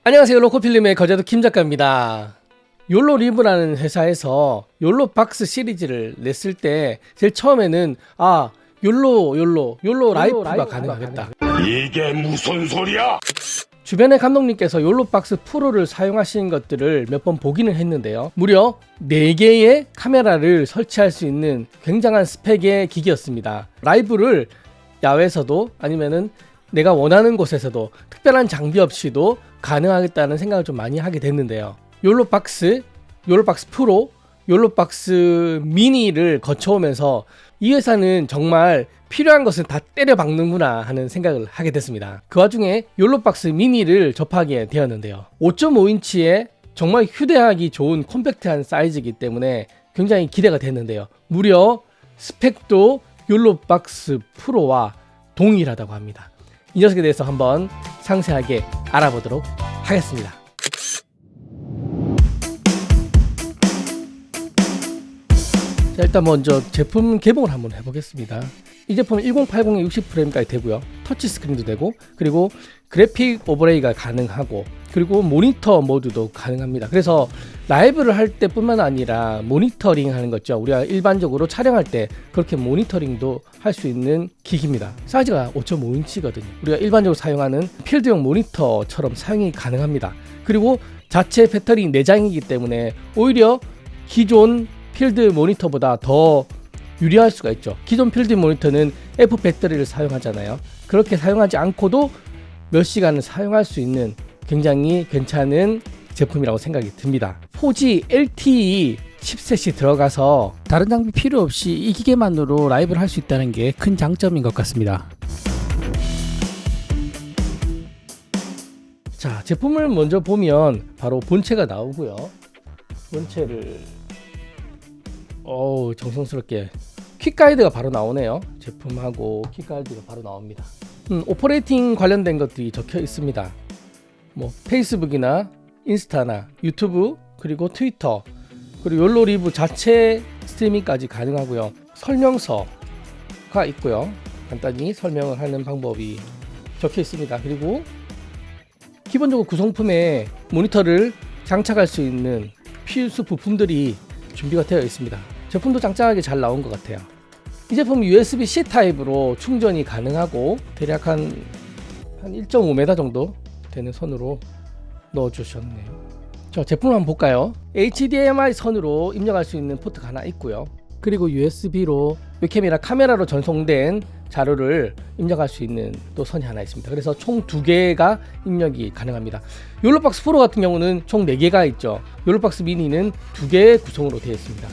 안녕하세요. 로코필름의 거제도 김 작가입니다. 욜로리브라는 회사에서 욜로박스 시리즈를 냈을 때 제일 처음에는 욜로 라이프가 가능하겠다. 이게 무슨 소리야? 주변의 감독님께서 욜로박스 프로를 사용하시는 것들을 몇 번 보기는 했는데요. 무려 4개의 카메라를 설치할 수 있는 굉장한 스펙의 기기였습니다. 라이브를 야외에서도 아니면은 내가 원하는 곳에서도 특별한 장비 없이도 가능하겠다는 생각을 좀 많이 하게 됐는데요. 욜로박스 프로, 욜로박스 미니를 거쳐오면서 이 회사는 정말 필요한 것은 다 때려 박는구나 하는 생각을 하게 됐습니다. 그 와중에 욜로박스 미니를 접하게 되었는데요. 5.5인치의 정말 휴대하기 좋은 컴팩트한 사이즈이기 때문에 굉장히 기대가 됐는데요. 무려 스펙도 욜로박스 프로와 동일하다고 합니다. 이 녀석에 대해서 한번 상세하게 알아보도록 하겠습니다. 자, 일단 먼저 제품 개봉을 한번 해보겠습니다. 이 제품은 1080에 60프레임까지 되고요. 터치 스크린도 되고, 그리고 그래픽 오버레이가 가능하고, 그리고 모니터 모드도 가능합니다. 그래서 라이브를 할 때뿐만 아니라 모니터링 하는 거죠. 우리가 일반적으로 촬영할 때 그렇게 모니터링도 할 수 있는 기기입니다. 사이즈가 5.5인치거든요. 우리가 일반적으로 사용하는 필드용 모니터처럼 사용이 가능합니다. 그리고 자체 배터리 내장이기 때문에 오히려 기존 필드 모니터보다 더 유리할 수가 있죠. 기존 필드 모니터는 F 배터리를 사용하잖아요. 그렇게 사용하지 않고도 몇 시간을 사용할 수 있는 굉장히 괜찮은 제품이라고 생각이 듭니다. 4G LTE 칩셋이 들어가서 다른 장비 필요 없이 이 기계만으로 라이브를 할 수 있다는 게 큰 장점인 것 같습니다. 자, 제품을 먼저 보면 바로 본체가 나오고요. 본체를 정성스럽게 퀵가이드가 바로 나오네요. 제품하고 퀵가이드가 바로 나옵니다. 오퍼레이팅 관련된 것들이 적혀 있습니다. 뭐 페이스북이나 인스타나 유튜브, 그리고 트위터, 그리고 욜로리브 자체 스트리밍까지 가능하고요. 설명서가 있고요. 간단히 설명을 하는 방법이 적혀 있습니다. 그리고 기본적으로 구성품에 모니터를 장착할 수 있는 필수 부품들이 준비가 되어 있습니다. 제품도 짱짱하게 잘 나온 것 같아요. 이 제품은 USB-C 타입으로 충전이 가능하고 대략 한 1.5m 정도 되는 선으로 넣어주셨네요. 자, 제품을 한번 볼까요? HDMI 선으로 입력할 수 있는 포트가 하나 있고요. 그리고 USB로 웹캠이나 카메라로 전송된 자료를 입력할 수 있는 또 선이 하나 있습니다. 그래서 총 2개가 입력이 가능합니다. 욜로박스 프로 같은 경우는 총 4개가 있죠. 욜로박스 미니는 2개의 구성으로 되어 있습니다.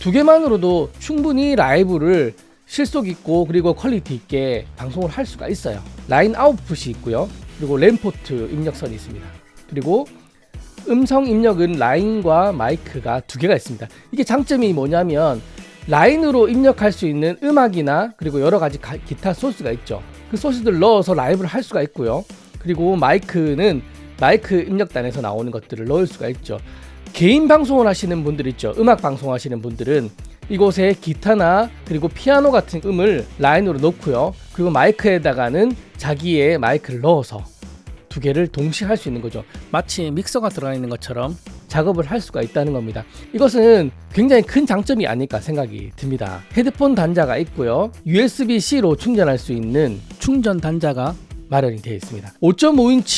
2개만으로도 충분히 라이브를 실속 있고 그리고 퀄리티 있게 방송을 할 수가 있어요. 라인 아웃풋이 있고요. 그리고 램 포트 입력선이 있습니다. 그리고 음성 입력은 라인과 마이크가 2개가 있습니다. 이게 장점이 뭐냐면 라인으로 입력할 수 있는 음악이나 그리고 여러 가지 기타 소스가 있죠. 그 소스들 넣어서 라이브를 할 수가 있고요. 그리고 마이크는 마이크 입력단에서 나오는 것들을 넣을 수가 있죠. 개인 방송을 하시는 분들 있죠. 음악 방송하시는 분들은 이곳에 기타나 그리고 피아노 같은 음을 라인으로 넣고요. 그리고 마이크에다가는 자기의 마이크를 넣어서 2개를 동시에 할 수 있는 거죠. 마치 믹서가 들어가 있는 것처럼 작업을 할 수가 있다는 겁니다. 이것은 굉장히 큰 장점이 아닐까 생각이 듭니다. 헤드폰 단자가 있고요. USB-C로 충전할 수 있는 충전 단자가 마련이 되어 있습니다.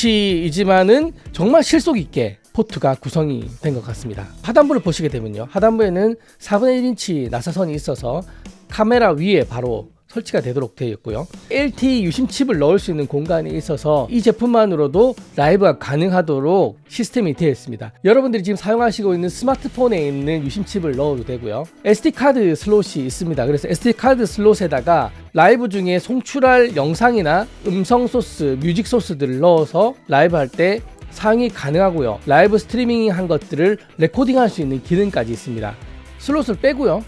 5.5인치이지만은 정말 실속 있게 포트가 구성이 된 것 같습니다. 하단부를 보시게 되면요. 하단부에는 4분의 1인치 나사선이 있어서 카메라 위에 바로 설치가 되도록 되어 있고요. LTE 유심칩을 넣을 수 있는 공간이 있어서 이 제품만으로도 라이브가 가능하도록 시스템이 되어 있습니다. 여러분들이 지금 사용하시고 있는 스마트폰에 있는 유심칩을 넣어도 되고요. SD카드 슬롯이 있습니다. 그래서 SD카드 슬롯에다가 라이브 중에 송출할 영상이나 음성 소스, 뮤직 소스들을 넣어서 라이브 할 때 사용이 가능하고요. 라이브 스트리밍 한 것들을 레코딩할 수 있는 기능까지 있습니다. 슬롯을 빼고요.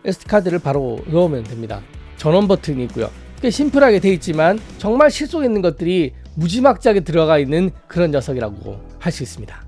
SD카드를 바로 넣으면 됩니다. 전원 버튼이 있고요. 꽤 심플하게 되어 있지만 정말 실속 있는 것들이 무지막지하게 들어가 있는 그런 녀석이라고 할 수 있습니다.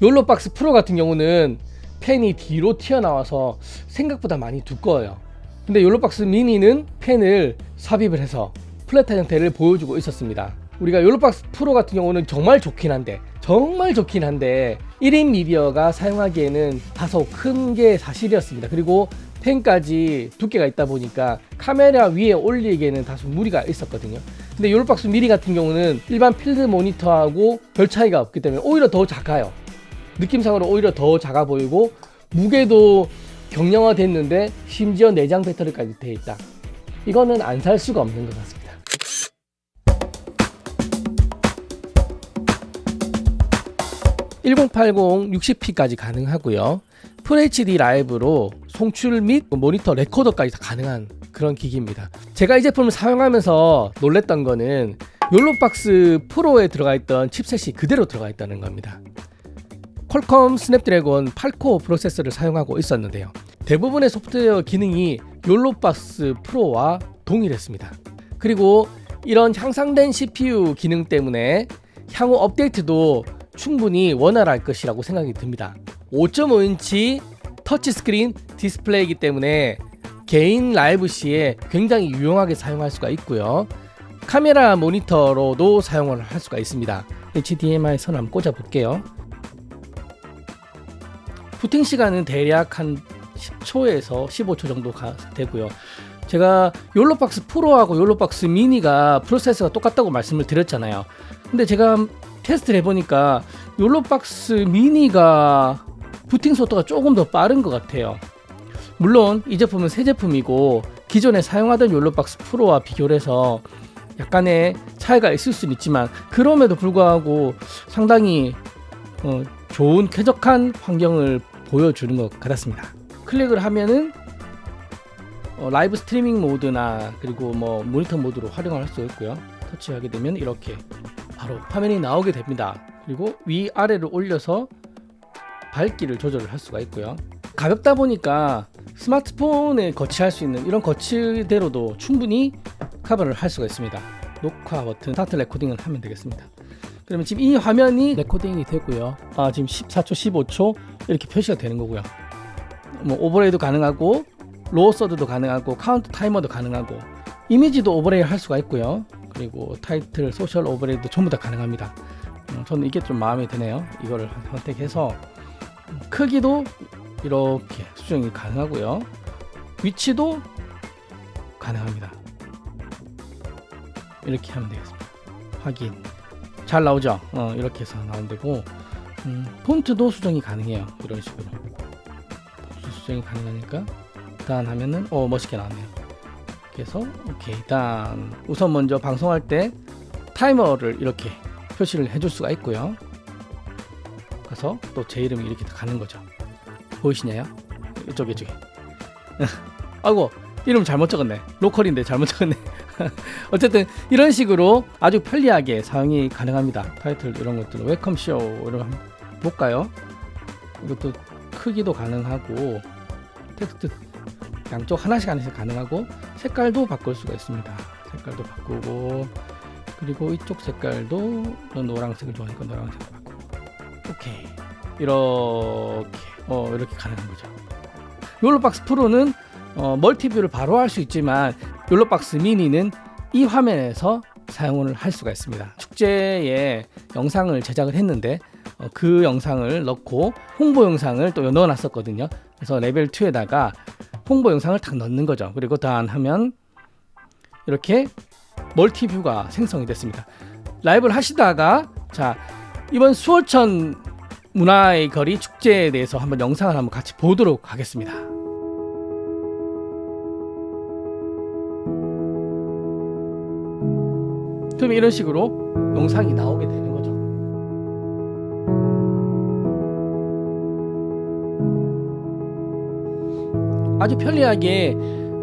욜로박스 프로 같은 경우는 펜이 뒤로 튀어나와서 생각보다 많이 두꺼워요. 근데 욜로박스 미니는 펜을 삽입을 해서 플랫한 형태를 보여주고 있었습니다. 우리가 욜로박스 프로 같은 경우는 정말 좋긴 한데 정말 좋긴 한데 1인 미디어가 사용하기에는 다소 큰 게 사실이었습니다. 그리고 펜까지 두께가 있다 보니까 카메라 위에 올리기에는 다소 무리가 있었거든요. 근데 욜로박스 미니 같은 경우는 일반 필드 모니터하고 별 차이가 없기 때문에 오히려 더 작아요. 느낌상으로 오히려 더 작아 보이고 무게도 경량화 됐는데 심지어 내장 배터리까지 되어 있다. 이거는 안 살 수가 없는 것 같습니다. (1080) 60p까지 가능하고요. FHD 라이브로 송출 및 모니터 레코더까지 다 가능한 그런 기기입니다. 제가 이 제품을 사용하면서 놀랬던 거는 욜로박스 프로에 들어가 있던 칩셋이 그대로 들어가 있다는 겁니다. 퀄컴 스냅드래곤 8코어 프로세서를 사용하고 있었는데요. 대부분의 소프트웨어 기능이 욜로박스 프로와 동일했습니다. 그리고 이런 향상된 CPU 기능 때문에 향후 업데이트도 충분히 원활할 것이라고 생각이 듭니다. 5.5인치 터치스크린 디스플레이이기 때문에 개인 라이브 시에 굉장히 유용하게 사용할 수가 있고요. 카메라 모니터로도 사용을 할 수가 있습니다. HDMI 선을 한번 꽂아 볼게요. 부팅 시간은 대략 한 10초에서 15초 정도 되고요. 제가 욜로박스 프로하고 욜로박스 미니가 프로세서가 똑같다고 말씀을 드렸잖아요. 근데 제가 테스트를 해보니까 욜로박스 미니가 부팅 속도가 조금 더 빠른 것 같아요. 물론 이 제품은 새 제품이고 기존에 사용하던 욜로박스 프로와 비교를 해서 약간의 차이가 있을 수는 있지만 그럼에도 불구하고 상당히 좋은 쾌적한 환경을 보여주는 것 같았습니다. 클릭을 하면은 라이브 스트리밍 모드나 그리고 뭐 모니터 모드로 활용을 할 수 있고요. 터치하게 되면 이렇게 바로 화면이 나오게 됩니다. 그리고 위아래를 올려서 밝기를 조절을 할 수가 있고요. 가볍다 보니까 스마트폰에 거치할 수 있는 이런 거치대로도 충분히 커버를 할 수가 있습니다. 녹화 버튼 스타트 레코딩을 하면 되겠습니다. 그러면 지금 이 화면이 레코딩이 되고요. 지금 14초, 15초 이렇게 표시가 되는 거고요. 뭐 오버레이도 가능하고 로어 서드도 가능하고 카운트 타이머도 가능하고 이미지도 오버레이 할 수가 있고요. 그리고 타이틀, 소셜 오버레이도 전부 다 가능합니다. 저는 이게 좀 마음에 드네요. 이거를 선택해서 크기도 이렇게 수정이 가능하고요. 위치도 가능합니다. 이렇게 하면 되겠습니다. 확인. 잘 나오죠? 이렇게 해서 나오면 되고 폰트도 수정이 가능해요. 이런 식으로 폰트 수정이 가능하니까 단 하면은 멋있게 나왔네요. 그래서 오케이 단 우선 먼저 방송할 때 타이머를 이렇게 표시를 해줄 수가 있고요. 그래서 또 제 이름이 이렇게 가는 거죠. 보이시나요? 이쪽에 아이고 이름 잘못 적었네. 로컬인데 잘못 적었네. 어쨌든 이런 식으로 아주 편리하게 사용이 가능합니다. 타이틀 이런 것들 웰컴 쇼 이런 한번 볼까요? 이것도 크기도 가능하고 텍스트 양쪽 하나씩 가능하고 색깔도 바꿀 수가 있습니다. 색깔도 바꾸고 그리고 이쪽 색깔도 노란색을 좋아하니까 노란색을 바꾸고 오케이 이렇게 가능한 거죠. 욜로박스 프로는 멀티뷰를 바로 할 수 있지만 욜로박스 미니는 이 화면에서 사용을 할 수가 있습니다. 축제에 영상을 제작을 했는데 그 영상을 넣고 홍보 영상을 또 넣어 놨었거든요. 그래서 레벨 2에다가 홍보 영상을 딱 넣는 거죠. 그리고 단 하면 이렇게 멀티뷰가 생성이 됐습니다. 라이브를 하시다가 자 이번 수월천 문화의 거리 축제에 대해서 한번 영상을 한번 같이 보도록 하겠습니다. 그럼 이런 식으로 영상이 나오게 되는 거죠. 아주 편리하게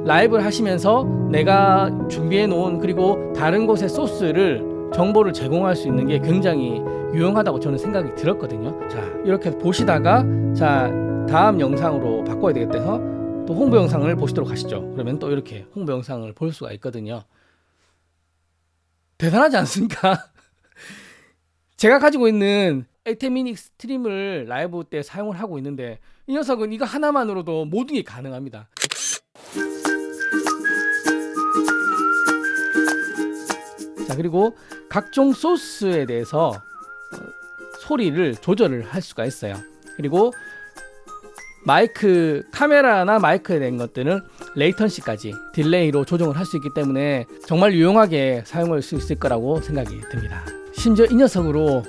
라이브를 하시면서 내가 준비해 놓은 그리고 다른 곳의 소스를 정보를 제공할 수 있는 게 굉장히 유용하다고 저는 생각이 들었거든요. 자 이렇게 보시다가 자 다음 영상으로 바꿔야 되겠다 해서 또 홍보 영상을 보시도록 하시죠. 그러면 또 이렇게 홍보 영상을 볼 수가 있거든요. 대단하지 않습니까? 제가 가지고 있는 에이테 미니 익스트림을 라이브 때 사용을 하고 있는데 이 녀석은 이거 하나만으로도 모든 게 가능합니다. 자 그리고 각종 소스에 대해서 소리를 조절을 할 수가 있어요. 그리고 카메라나 마이크에 대한 것들은 레이턴시까지 딜레이로 조정을 할 수 있기 때문에 정말 유용하게 사용할 수 있을 거라고 생각이 듭니다. 심지어 이 녀석으로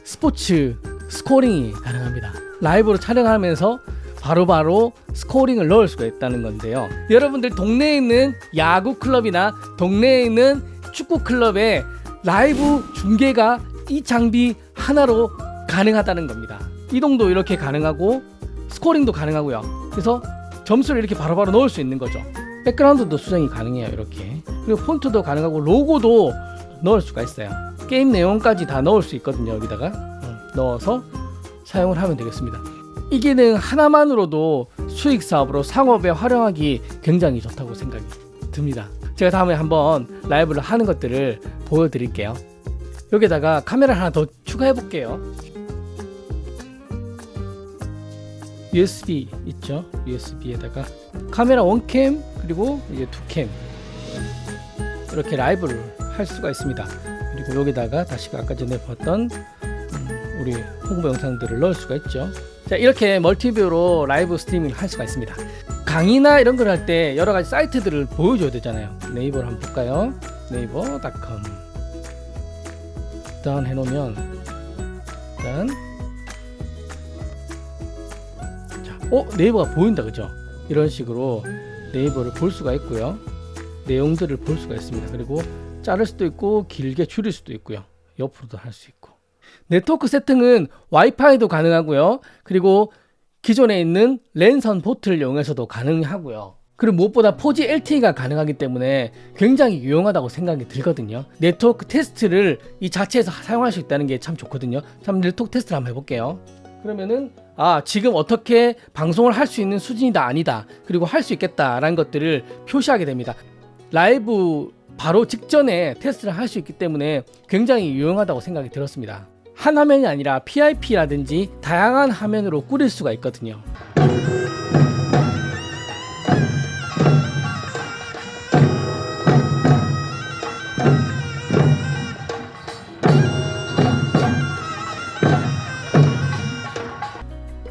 스포츠 스코링이 가능합니다. 라이브로 촬영하면서 바로바로 스코링을 넣을 수가 있다는 건데요. 여러분들 동네에 있는 야구 클럽이나 동네에 있는 축구 클럽의 라이브 중계가 이 장비 하나로 가능하다는 겁니다. 이동도 이렇게 가능하고 스코링도 가능하고요. 그래서 점수를 이렇게 바로바로 넣을 수 있는 거죠. 백그라운드도 수정이 가능해요. 이렇게. 그리고 폰트도 가능하고 로고도 넣을 수가 있어요. 게임 내용까지 다 넣을 수 있거든요. 여기다가 넣어서 사용을 하면 되겠습니다. 이 기능 하나만으로도 수익 사업으로 상업에 활용하기 굉장히 좋다고 생각이 듭니다. 제가 다음에 한번 라이브를 하는 것들을 보여드릴게요. 여기다가 카메라 하나 더 추가해 볼게요. USB 있죠? USB에다가 카메라 1캠 그리고 이제 2캠 이렇게 라이브를 할 수가 있습니다. 그리고 여기다가 다시 아까 전에 봤던 우리 홍보 영상들을 넣을 수가 있죠. 자, 이렇게 멀티뷰로 라이브 스트리밍을 할 수가 있습니다. 강의나 이런 걸 할 때 여러 가지 사이트들을 보여줘야 되잖아요. 네이버를 한번 볼까요? 네이버.com 일단 해놓으면 일단 네이버가 보인다, 그죠? 이런 식으로 네이버를 볼 수가 있고요. 내용들을 볼 수가 있습니다. 그리고 자를 수도 있고 길게 줄일 수도 있고요. 옆으로도 할 수 있고. 네트워크 세팅은 와이파이도 가능하고요. 그리고 기존에 있는 랜선 포트를 이용해서도 가능하고요. 그리고 무엇보다 4G LTE가 가능하기 때문에 굉장히 유용하다고 생각이 들거든요. 네트워크 테스트를 이 자체에서 사용할 수 있다는 게 참 좋거든요. 참 네트워크 테스트를 한번 해볼게요. 그러면은 지금 어떻게 방송을 할 수 있는 수준이다 아니다 그리고 할 수 있겠다라는 것들을 표시하게 됩니다. 라이브 바로 직전에 테스트를 할 수 있기 때문에 굉장히 유용하다고 생각이 들었습니다. 한 화면이 아니라 PIP라든지 다양한 화면으로 꾸릴 수가 있거든요.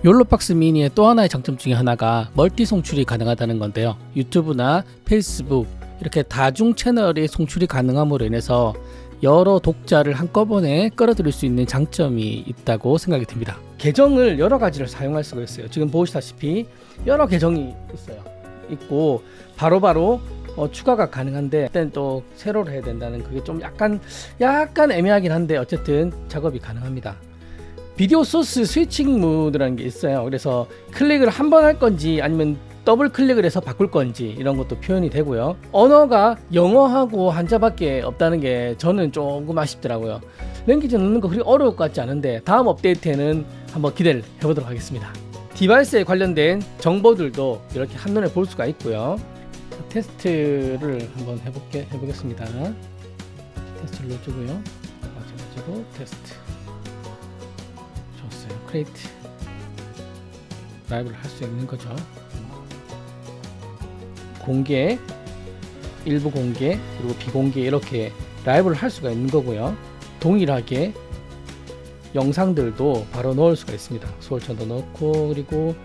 욜로박스 미니의 또 하나의 장점 중에 하나가 멀티 송출이 가능하다는 건데요. 유튜브나 페이스북 이렇게 다중 채널의 송출이 가능함으로 인해서 여러 독자를 한꺼번에 끌어들일 수 있는 장점이 있다고 생각이 듭니다. 계정을 여러 가지를 사용할 수가 있어요. 지금 보시다시피 여러 계정이 있고 바로바로 추가가 가능한데 그때는 또 세로를 해야 된다는 그게 좀 약간 애매하긴 한데 어쨌든 작업이 가능합니다. 비디오 소스 스위칭 모드라는 게 있어요. 그래서 클릭을 한 번 할 건지 아니면 더블 클릭을 해서 바꿀 건지 이런 것도 표현이 되고요. 언어가 영어하고 한자밖에 없다는 게 저는 조금 아쉽더라고요. 랭귀지 넣는 거 그리 어려울 것 같지 않은데 다음 업데이트에는 한번 기대를 해보도록 하겠습니다. 디바이스에 관련된 정보들도 이렇게 한눈에 볼 수가 있고요. 테스트를 한번 해보겠습니다. 테스트를 넣어주고요. 마찬가지로 테스트. 좋았어요. 크리에이트. 라이브를 할 수 있는 거죠. 공개, 일부 공개, 그리고 비공개 이렇게 라이브를 할 수가 있는 거고요. 동일하게 영상들도 바로 넣을 수가 있습니다. 수월천도 넣고 그리고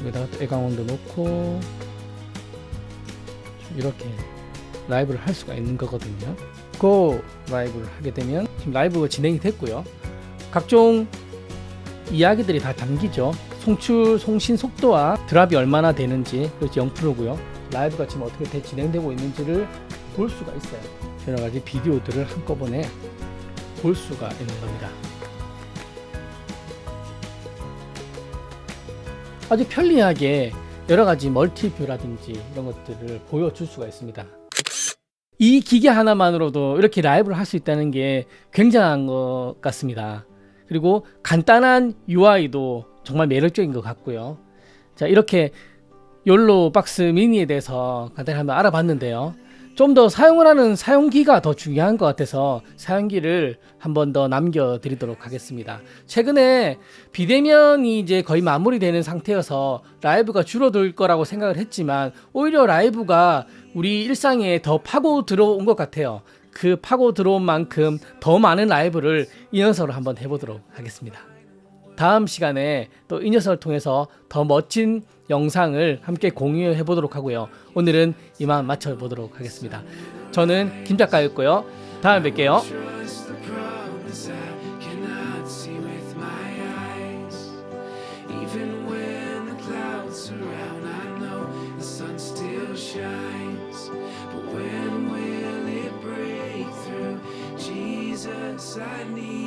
여기다가 애강원도 넣고 이렇게 라이브를 할 수가 있는 거거든요. 고 라이브를 하게 되면 지금 라이브가 진행이 됐고요. 각종 이야기들이 다 담기죠. 송신 속도와 드랍이 얼마나 되는지, 그렇지 0%고요. 라이브가 지금 어떻게 진행되고 있는지를 볼 수가 있어요. 여러 가지 비디오들을 한꺼번에 볼 수가 있는 겁니다. 아주 편리하게 여러 가지 멀티뷰라든지 이런 것들을 보여줄 수가 있습니다. 이 기계 하나만으로도 이렇게 라이브를 할 수 있다는 게 굉장한 것 같습니다. 그리고 간단한 UI도 정말 매력적인 것 같고요. 자, 이렇게 욜로박스 미니에 대해서 간단히 한번 알아봤는데요. 좀 더 사용을 하는 사용기가 더 중요한 것 같아서 사용기를 한 번 더 남겨드리도록 하겠습니다. 최근에 비대면이 이제 거의 마무리되는 상태여서 라이브가 줄어들 거라고 생각을 했지만 오히려 라이브가 우리 일상에 더 파고 들어온 것 같아요. 그 파고 들어온 만큼 더 많은 라이브를 이 녀석으로 한번 해보도록 하겠습니다. 다음 시간에 또 이 녀석을 통해서 더 멋진 영상을 함께 공유해 보도록 하고요. 오늘은 이만 마쳐 보도록 하겠습니다. 저는 김 작가였고요. 다음에 뵐게요. Trust the promise I cannot see with my eyes. Even when the clouds surround, I know the sun still shines. But when will it break through? Jesus, I need